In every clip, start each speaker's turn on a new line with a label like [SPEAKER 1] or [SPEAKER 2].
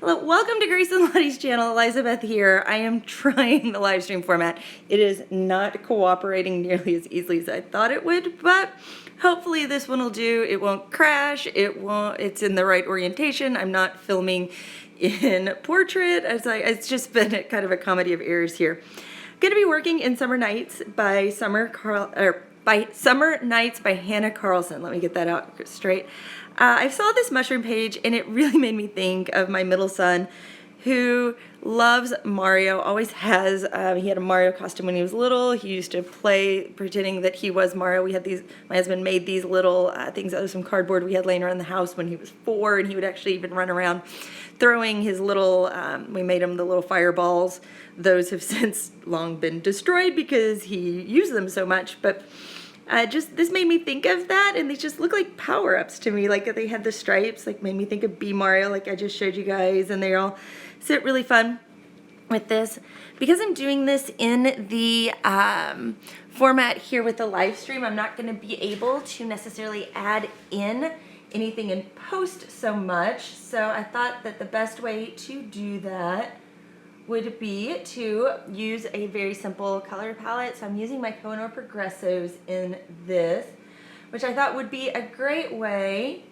[SPEAKER 1] Hello, welcome to Grace and Lottie's channel. Elizabeth here. I am trying the live stream format. It is not cooperating nearly as easily as I thought it would, but hopefully this one will do. It won't crash. It's in the right orientation. I'm not filming in portrait. It's just been kind of a comedy of errors here. I'm going to be working in Summer Nights by Summer Nights by Hannah Carlson. Let me get that out straight. I saw this mushroom page and it really made me think of my middle son who loves Mario, always has. He had a Mario costume when he was little. He used to play pretending that he was Mario. My husband made these little things out of some cardboard we had laying around the house when he was 4, and he would actually even run around throwing his little, we made him the little fireballs. Those have since long been destroyed because he used them so much, but this made me think of that, and they just look like power-ups to me. Like they had the stripes, like made me think of B Mario, like I just showed you guys, and they all sit really fun with this. Because I'm doing this in the format here with the live stream, I'm not going to be able to necessarily add in anything in post so much. So I thought that the best way to do that would be to use a very simple color palette. So I'm using my koh-I-Noor Progressos in this, which I thought would be a great way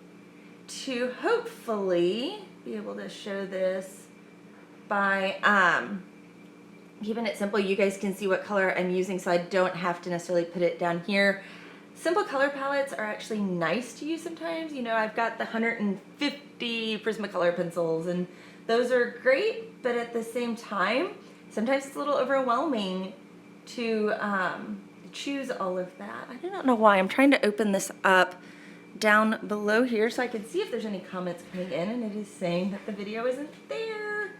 [SPEAKER 1] to hopefully be able to show this by keeping it simple. You guys can see what color I'm using, so I don't have to necessarily put it down here. Simple color palettes are actually nice to use sometimes. You know, I've got the 150 Prismacolor pencils, and those are great, but at the same time, sometimes it's a little overwhelming to choose all of that. I do not know why. I'm trying to open this up down below here so I can see if there's any comments coming in, and it is saying that the video isn't there.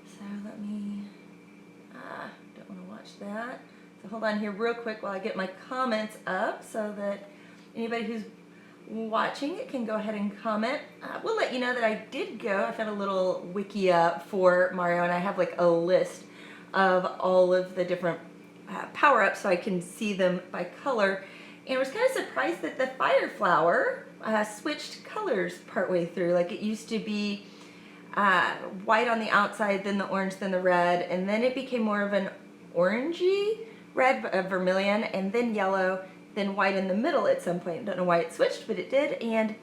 [SPEAKER 1] So let me, don't want to watch that. So hold on here real quick while I get my comments up so that anybody who's watching it can go ahead and comment. We'll let you know that I did go. I found a little wiki up for Mario, and I have like a list of all of the different power-ups so I can see them by color. And I was kind of surprised that the fire flower switched colors partway through. Like it used to be white on the outside, then the orange, then the red, and then it became more of an orangey red, vermilion, and then yellow, then white in the middle at some point. Don't know why it switched, but it did, and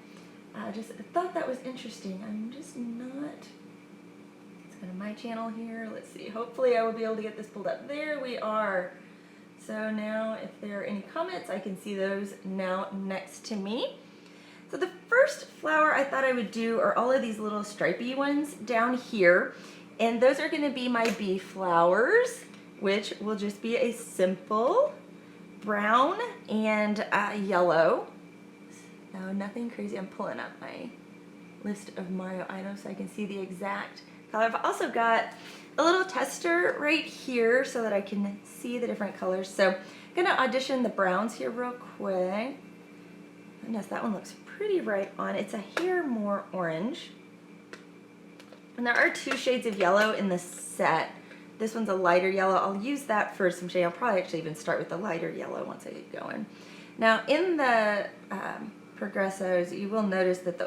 [SPEAKER 1] I just thought that was interesting. I'm just not, let's go to my channel here. Let's see, hopefully I will be able to get this pulled up. There we are. So now if there are any comments, I can see those now next to me. So the first flower I thought I would do are all of these little stripy ones down here, and those are gonna be my bee flowers, which will just be a simple brown and yellow. No, nothing crazy. I'm pulling up my list of Mario items so I can see the exact color. I've also got a little tester right here so that I can see the different colors. So I'm gonna audition the browns here real quick. Goodness, that one looks pretty right on. It's a hair more orange. And there are 2 shades of yellow in the set. This one's a lighter yellow. I'll use that for some shade. I'll probably actually even start with the lighter yellow once I get going. Now in the Progressos, you will notice that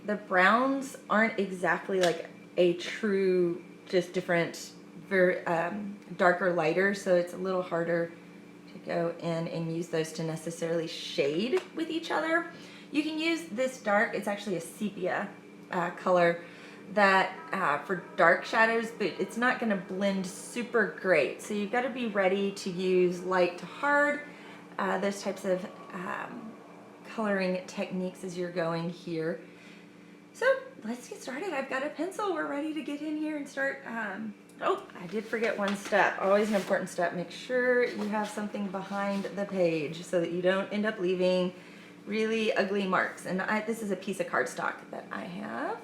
[SPEAKER 1] the browns aren't exactly like a true, just different, very darker, lighter, so it's a little harder to go in and use those to necessarily shade with each other. You can use this dark, it's actually a sepia color, that for dark shadows, but it's not going to blend super great. So you've got to be ready to use light to hard, those types of coloring techniques as you're going here. So let's get started. I've got a pencil. We're ready to get in here and start. Oh, I did forget one step. Always an important step. Make sure you have something behind the page so that you don't end up leaving really ugly marks. And this is a piece of cardstock that I have.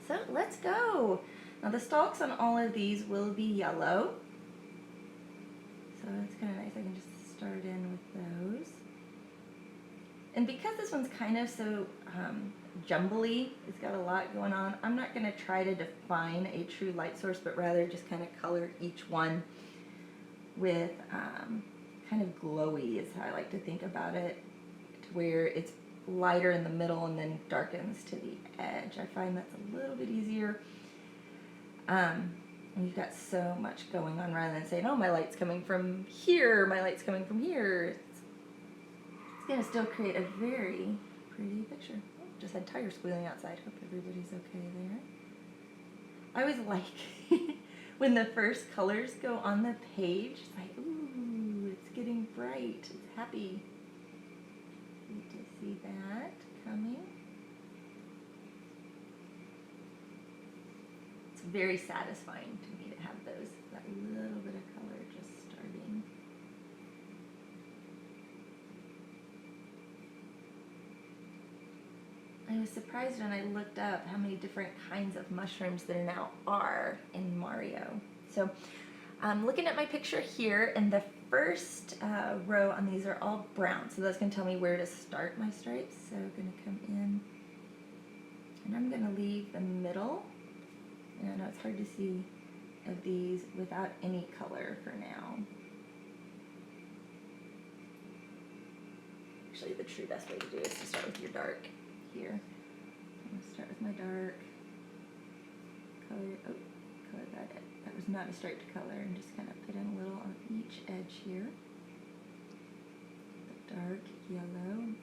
[SPEAKER 1] So let's go. Now the stalks on all of these will be yellow. So it's kind of nice. I can just start in with those. And because this one's kind of so jumbly, it's got a lot going on, I'm not going to try to define a true light source, but rather just kind of color each one with kind of glowy is how I like to think about it, to where it's lighter in the middle and then darkens to the edge. I find that's a little bit easier. And you've got so much going on rather than saying, oh, my light's coming from here, my light's coming from here. It's going to still create a very pretty picture. Oh, just had tires squealing outside. Hope everybody's okay there. I always like when the first colors go on the page. It's like, ooh, it's getting bright. It's happy. Need to see that coming. It's very satisfying to me to have those, that little bit of color just starting. I was surprised when I looked up how many different kinds of mushrooms there now are in Mario. So I'm looking at my picture here, and the first row on these are all brown. So that's going to tell me where to start my stripes. So I'm going to come in, and I'm going to leave the middle. And I know it's hard to see of these without any color for now. Actually, the true best way to do it is to start with your dark here. I'm going to start with my dark, color, color that in. That was not a striped color, and just kind of put in a little on each edge here. The dark yellow. I'm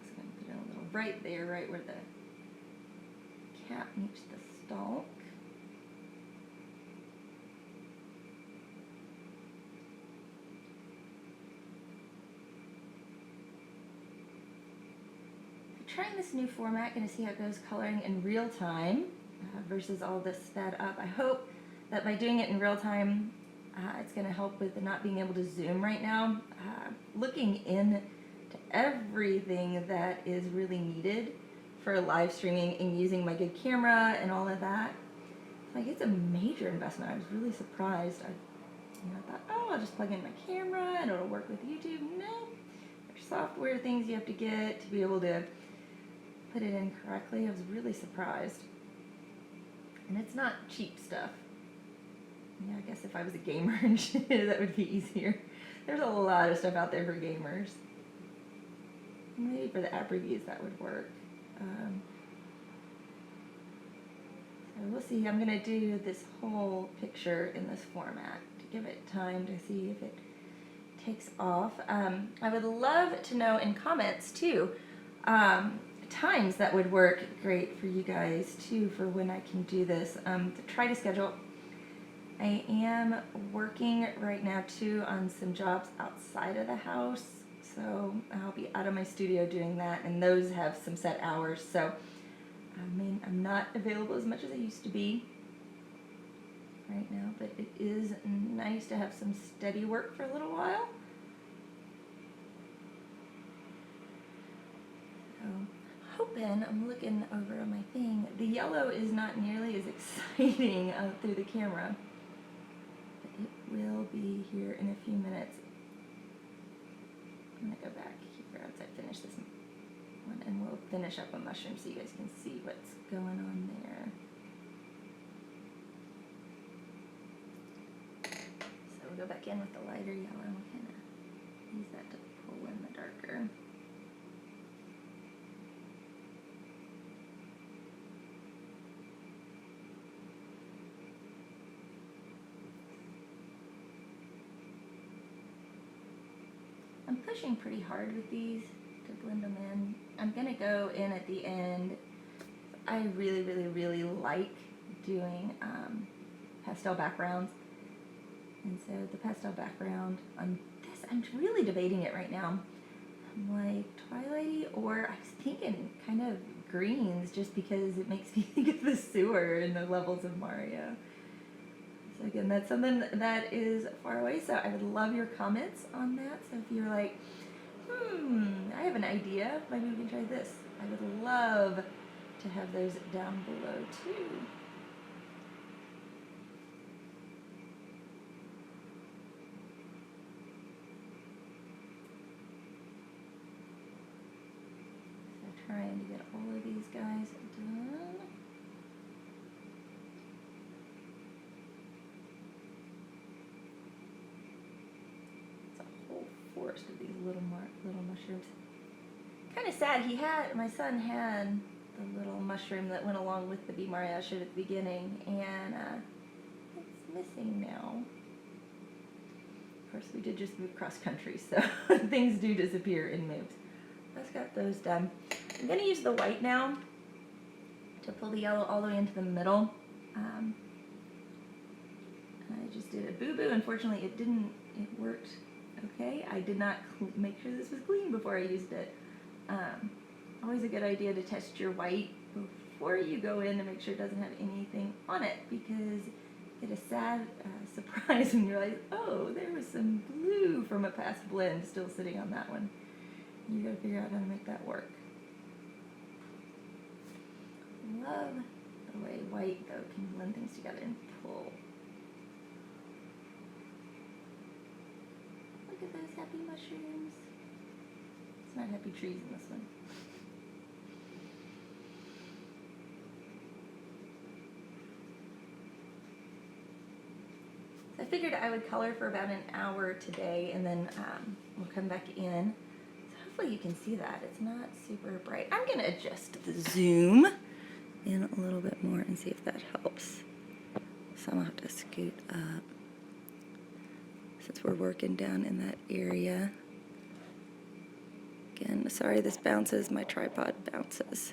[SPEAKER 1] just going to put in a little right there, right where the cap meets the stalk. Trying this new format, going to see how it goes coloring in real time versus all this sped up. I hope that by doing it in real time, it's going to help with not being able to zoom right now. Looking into everything that is really needed for live streaming and using my good camera and all of that. Like, it's a major investment. I was really surprised. I thought, oh, I'll just plug in my camera and it'll work with YouTube. No, there's software things you have to get to be able to put it in correctly. I was really surprised. And it's not cheap stuff. Yeah, I guess if I was a gamer and shit, that would be easier. There's a lot of stuff out there for gamers. Maybe for the app reviews that would work. So we'll see. I'm going to do this whole picture in this format to give it time to see if it takes off. I would love to know in comments too, times that would work great for you guys too for when I can do this. To try to schedule. I am working right now too on some jobs outside of the house, so I'll be out of my studio doing that, and those have some set hours, so I mean, I'm not available as much as I used to be right now, but it is nice to have some steady work for a little while. So, I'm looking over on my thing. The yellow is not nearly as exciting through the camera. But it will be here in a few minutes. I'm going to go back here once I finish this one, and we'll finish up a mushroom so you guys can see what's going on there. So we'll go back in with the lighter yellow and kind of use that to pull in the darker. I'm pushing pretty hard with these to blend them in. I'm going to go in at the end. I really, really, really like doing pastel backgrounds. And so the pastel background on this, I'm really debating it right now. I'm like Twilighty, or I was thinking kind of greens just because it makes me think of the sewer and the levels of Mario. So again, that's something that is far away, so I would love your comments on that. So if you're like, I have an idea, maybe we can try this. I would love to have those down below too. So trying to get all of these guys done. Forest of these little mushrooms. Kind of sad. My son had the little mushroom that went along with the bee Mari I showed at the beginning, and it's missing now. Of course, we did just move cross country, so things do disappear in moves. I just got those done. I'm going to use the white now to pull the yellow all the way into the middle. I just did a boo-boo. Unfortunately, it worked okay. I did not make sure this was clean before I used it. Always a good idea to test your white before you go in to make sure it doesn't have anything on it, because you get a sad surprise when you realize, oh, there was some blue from a past blend still sitting on that one. You gotta figure out how to make that work. Love the way white, though, can blend things together and pull. Look at those happy mushrooms. It's not happy trees in this one. So I figured I would color for about an hour today, and then we'll come back in. So hopefully you can see that. It's not super bright. I'm going to adjust the zoom in a little bit more and see if that helps. So I'm going to have to scoot up since we're working down in that area. Again, sorry this bounces, my tripod bounces.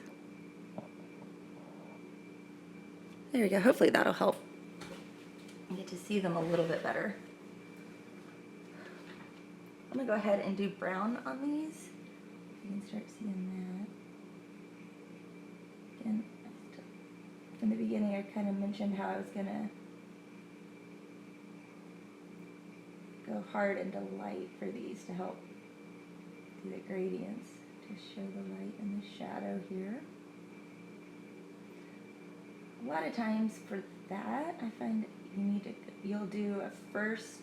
[SPEAKER 1] There we go, hopefully that'll help. I get to see them a little bit better. I'm gonna go ahead and do brown on these. You can start seeing that. Again, in the beginning I kind of mentioned how I was gonna go hard into light for these to help do the gradients, to show the light and the shadow here. A lot of times for that, I find you'll do a first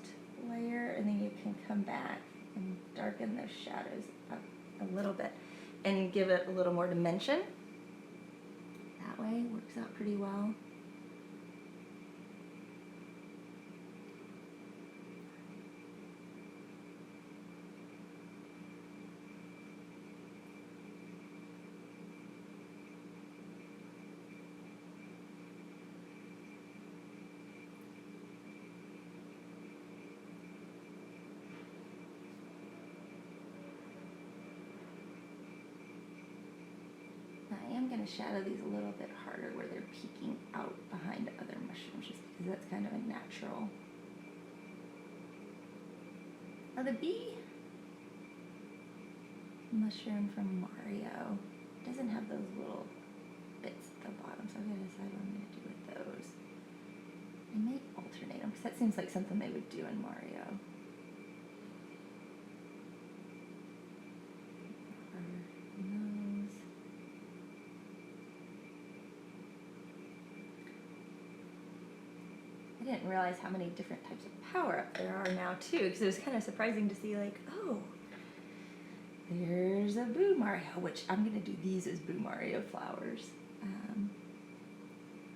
[SPEAKER 1] layer and then you can come back and darken those shadows up a little bit and give it a little more dimension. That way works out pretty well. I am going to shadow these a little bit harder where they're peeking out behind other mushrooms, just because that's kind of a natural. Now the bee mushroom from Mario doesn't have those little bits at the bottom, so I'm going to decide what I'm going to do with those. I may alternate them, because that seems like something they would do in Mario. I didn't realize how many different types of power-up there are now too, because it was kind of surprising to see, like, oh, there's a Boo Mario, which I'm going to do these as Boo Mario flowers,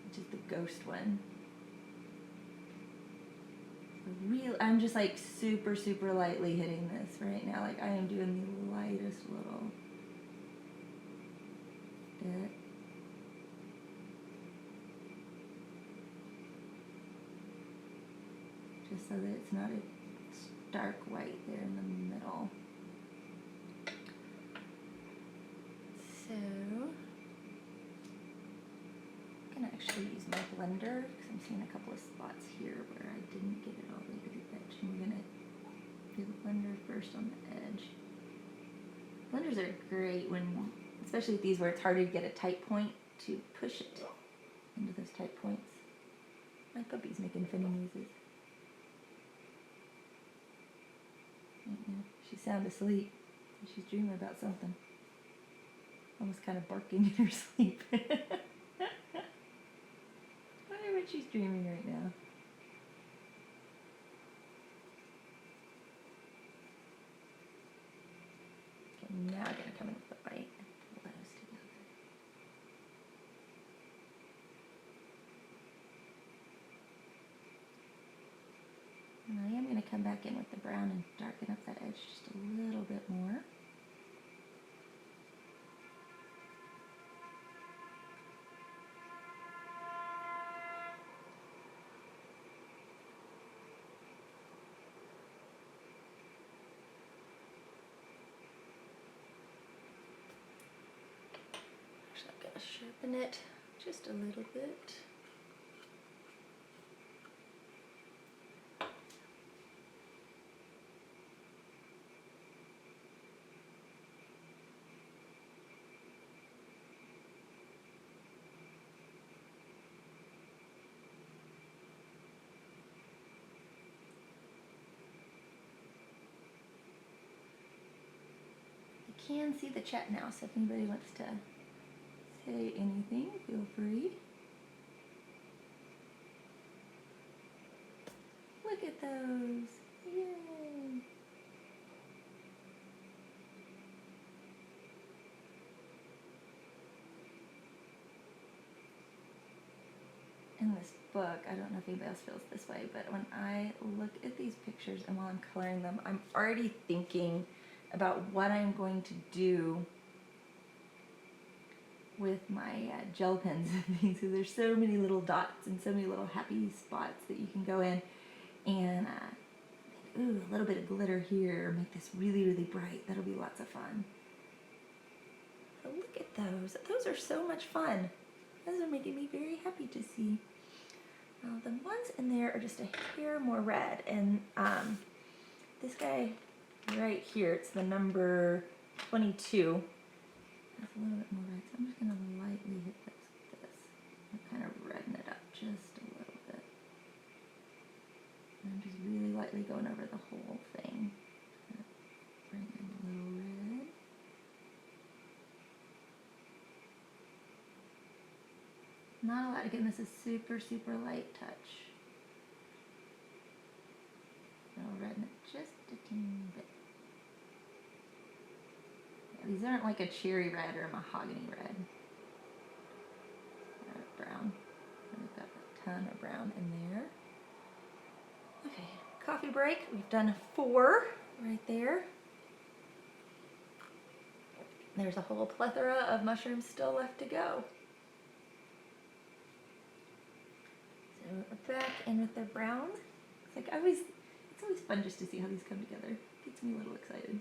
[SPEAKER 1] which is the ghost one. I'm just like super, super lightly hitting this right now. Like I am doing the lightest little bit. Just so that it's not a stark white there in the middle. So I'm going to actually use my blender because I'm seeing a couple of spots here where I didn't get it all the way to the edge. I'm going to do the blender first on the edge. Blenders are great when, especially with these where it's harder to get a tight point, to push it into those tight points. My puppy's making funny noises. She's sound asleep. She's dreaming about something. Almost kind of barking in her sleep. I wonder what she's dreaming right now. Okay, now I'm going to come in with the white and pull those together. And I am going to come back in with the brown and darken up that edge just a little bit more. sharpen it just a little bit. You can see the chat now, so if anybody wants to say anything, feel free. Look at those! Yay! In this book, I don't know if anybody else feels this way, but when I look at these pictures and while I'm coloring them, I'm already thinking about what I'm going to do with my gel pens and things. So there's so many little dots and so many little happy spots that you can go in and ooh, a little bit of glitter here, make this really, really bright. That'll be lots of fun. So look at those. Those are so much fun. Those are making me very happy to see. The ones in there are just a hair more red, and this guy right here, it's the number 22. That's a little bit more red, so I'm just going to lightly hit this with this and kind of redden it up just a little bit. And I'm just really lightly going over the whole thing. Bring in a little red. Not a lot. Again, this is super, super light touch. I'll redden it just a teeny bit. Yeah, these aren't like a cherry red or a mahogany red. Brown. We've got a ton of brown in there. Okay, coffee break. We've done 4 right there. There's a whole plethora of mushrooms still left to go. So we're back in with the brown. It's like it's always fun just to see how these come together. Gets me a little excited.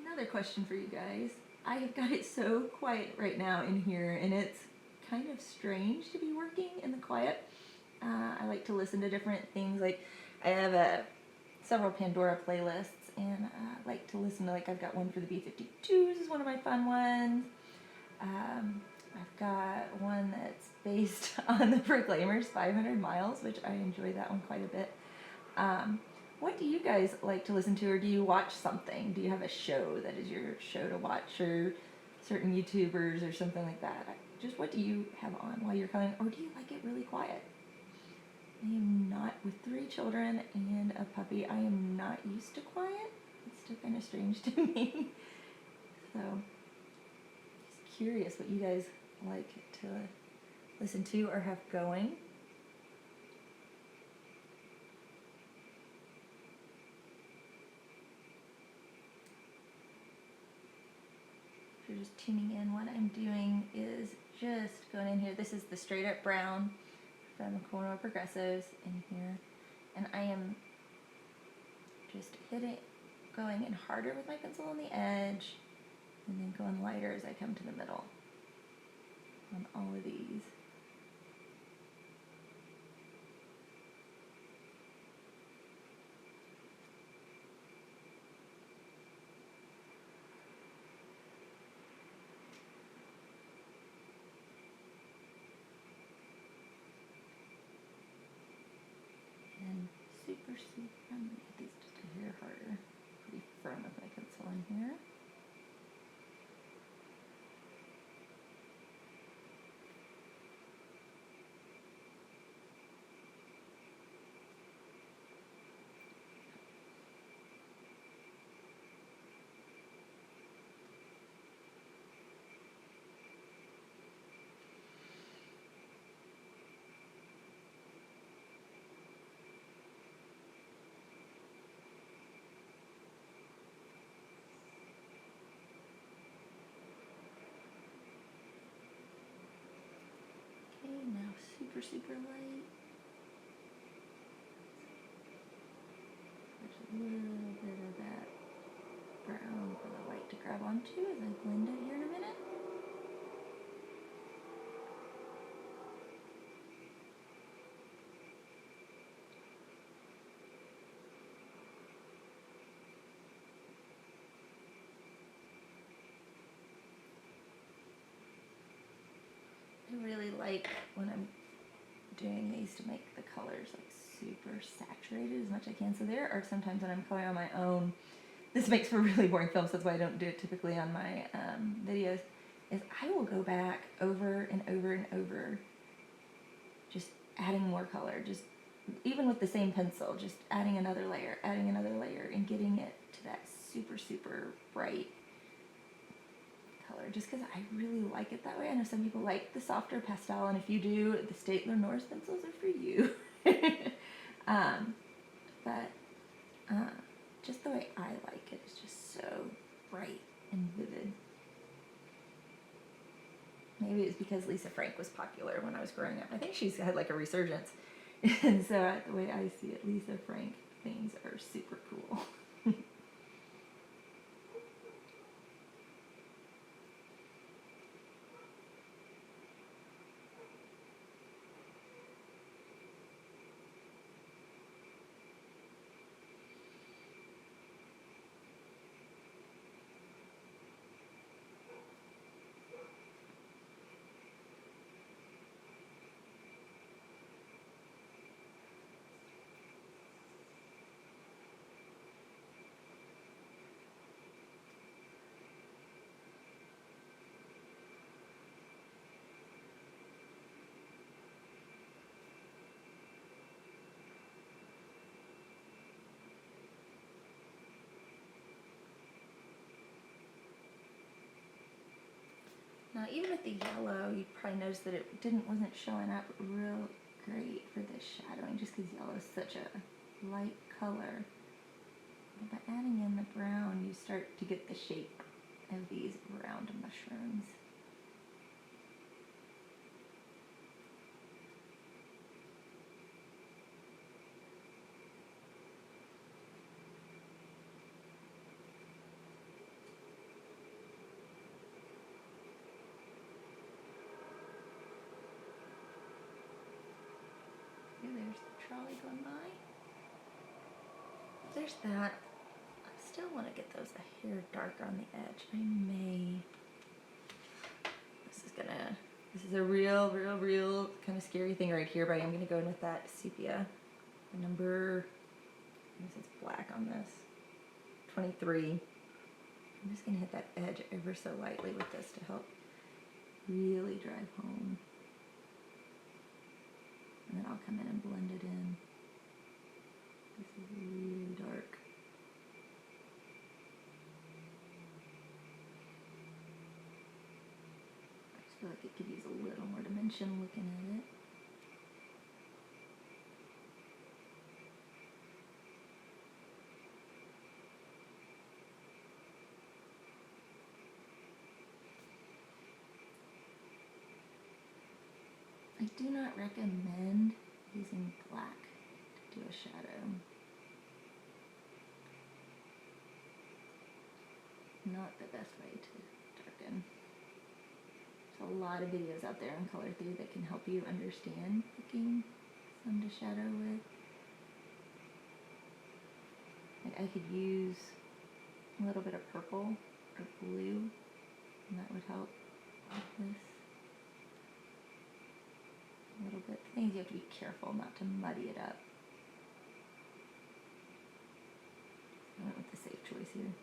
[SPEAKER 1] Another question for you guys. I have got it so quiet right now in here, and it's kind of strange to be working in the quiet. I like to listen to different things. Like I have several Pandora playlists, and I like to listen to, like, I've got one for the B-52s is one of my fun ones. I've got one that's based on the Proclaimers 500 Miles, which I enjoy that one quite a bit. What do you guys like to listen to, or do you watch something? Do you have a show that is your show to watch, or certain YouTubers or something like that? Just what do you have on while you're coloring, or do you like it really quiet? I am not, with 3 children and a puppy, I am not used to quiet. It's still kind of strange to me. So, just curious what you guys like to listen to or have going. If you're just tuning in, what I'm doing is just going in here. This is the straight up brown from koh-I-Noor Progressives in here, and I am just going in harder with my pencil on the edge, and then going lighter as I come to the middle on all of these. And super, I'm going to get these just a hair harder. Pretty firm with my pencil in here. Okay, now super, super light. little bit of that brown for the white to grab onto as I blend it here in a minute. I really like when I'm doing these to make the colors like super saturated as much as I can. So there are sometimes when I'm coloring on my own, this makes for really boring films, that's why I don't do it typically on my videos, is I will go back over and over and over, just adding more color, just even with the same pencil, just adding another layer, and getting it to that super, super bright color, just because I really like it that way. I know some people like the softer pastel, and if you do, the Staedtler Norris pencils are for you. But just the way I like it is just so bright and vivid. Maybe it's because Lisa Frank was popular when I was growing up. I think she's had like a resurgence. And so the way I see it, Lisa Frank things are super cool. Now, even with the yellow, you probably noticed that it wasn't showing up real great for this shadowing, just because yellow is such a light color. But by adding in the brown, you start to get the shape of these round mushrooms. There's the trolley going by. There's that. I still want to get those a hair darker on the edge. I may. This is a real kind of scary thing right here, but I am going to go in with that sepia. The number, this is black on this, 23. I'm just going to hit that edge ever so lightly with this to help really drive home. And then I'll come in and blend it in. This is really dark. I just feel like it could use a little more dimension looking at it. I do not recommend using black to do a shadow. Not the best way to darken. There's a lot of videos out there on color theory that can help you understand picking some to shadow with. Like I could use a little bit of purple or blue, and that would help with this. A little bit. The thing is you have to be careful not to muddy it up. I went with the safe choice here.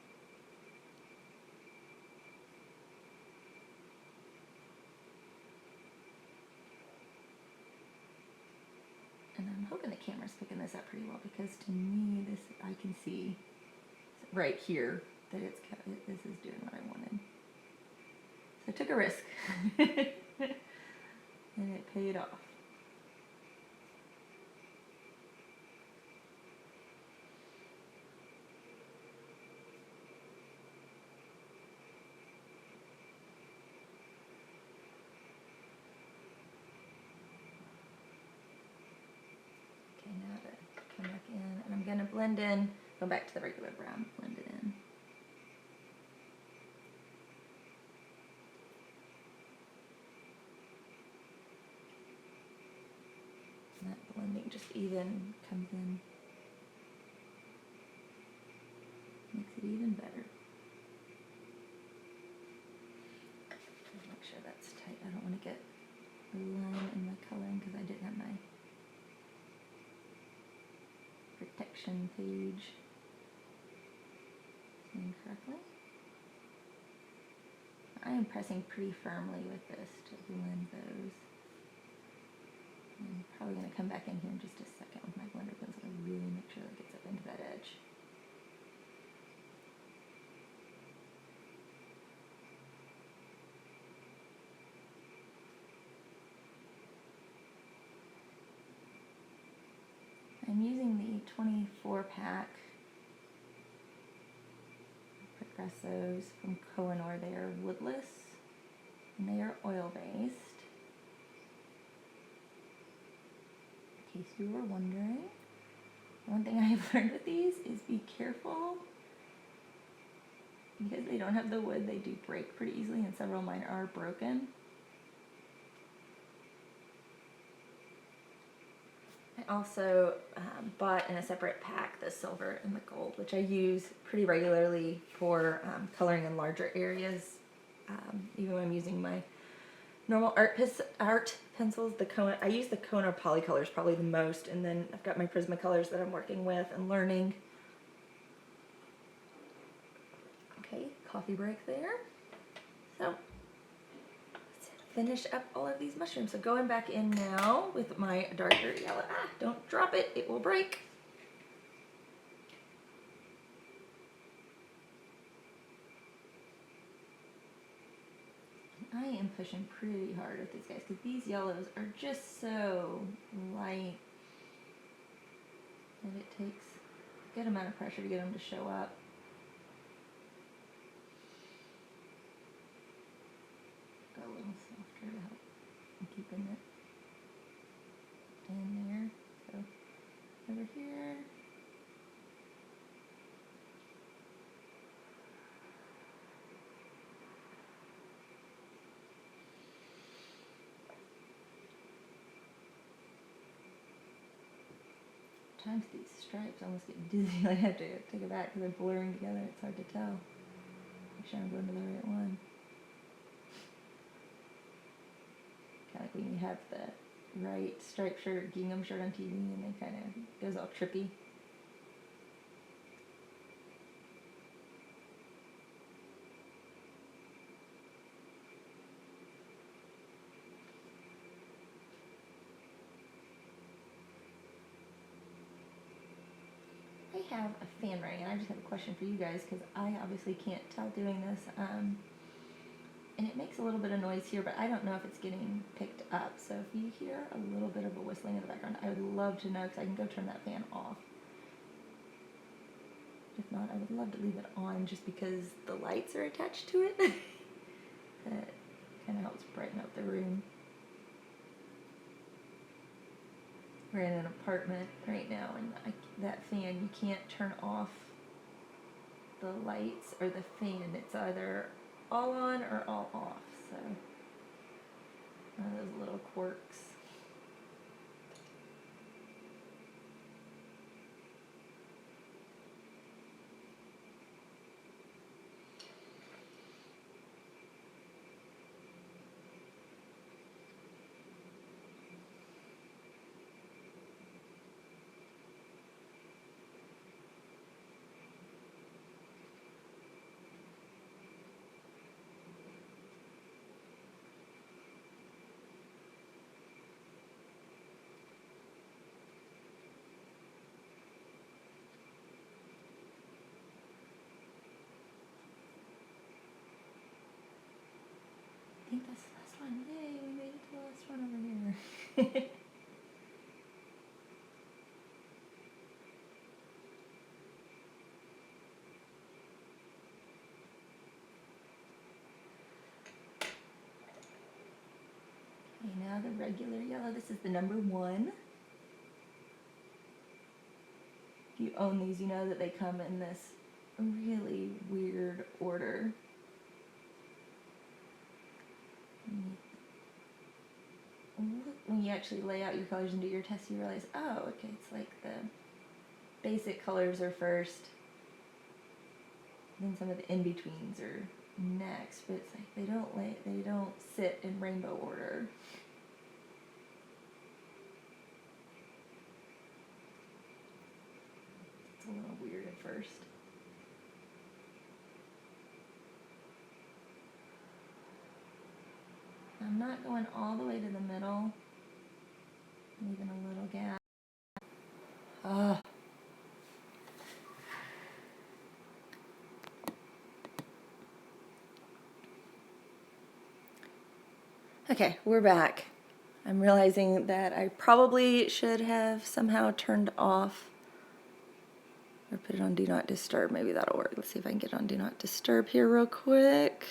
[SPEAKER 1] And I'm hoping the camera's picking this up pretty well, because to me, this I can see right here that this is doing what I wanted. So I took a risk, and it paid off. Okay, now to come back in, and I'm going to blend in Go back to the regular brown, blend it in. And that blending just even comes in. Makes it even better. Make sure that's tight. I don't want to get a line in my coloring because I didn't have my protection page correctly. I am pressing pretty firmly with this to blend those. I'm probably going to come back in here in just a second with my blender pencil to really make sure that it gets up into that edge. I'm using the 24 pack Progressos from koh-I-Noor. They are woodless and they are oil based. In case you were wondering, one thing I have learned with these is be careful. Because they don't have the wood, they do break pretty easily, and several of mine are broken. I also bought in a separate pack the silver and the gold, which I use pretty regularly for coloring in larger areas. Even when I'm using my normal art pencils, I use the koh-I-Noor Polycolors probably the most, and then I've got my Prismacolors that I'm working with and learning. Okay, coffee break there. So finish up all of these mushrooms. So going back in now with my darker yellow. Don't drop it, it will break. I am pushing pretty hard with these guys because these yellows are just so light that it takes a good amount of pressure to get them to show up. Go a little softer to help keeping it in there. So over here. Sometimes these stripes almost get dizzy. I have to take it back because they're blurring together. It's hard to tell. Make sure I'm going to the right one. Kind of like when you have the right striped shirt, gingham shirt on TV, and it kind of goes all trippy. I have a fan running, and I just have a question for you guys because I obviously can't tell doing this. And it makes a little bit of noise here, but I don't know if it's getting picked up. So if you hear a little bit of a whistling in the background, I would love to know because I can go turn that fan off. If not, I would love to leave it on just because the lights are attached to it. That kind of helps brighten up the room. We're in an apartment right now, and that fan, you can't turn off the lights or the fan. It's either all on or all off, so one of those little quirks. I think that's the last one. Yay, we made it to the last one over here. Okay, now the regular yellow. This is the number 1. If you own these, you know that they come in this really weird order. When you actually lay out your colors and do your test, you realize, oh, okay, it's like the basic colors are first, then some of the in-betweens are next, but it's like they don't sit in rainbow order. It's a little weird at first. I'm not going all the way to the middle, leaving a little gap. Okay, we're back. I'm realizing that I probably should have somehow turned off or put it on Do Not Disturb. Maybe that'll work. Let's see if I can get on Do Not Disturb here real quick.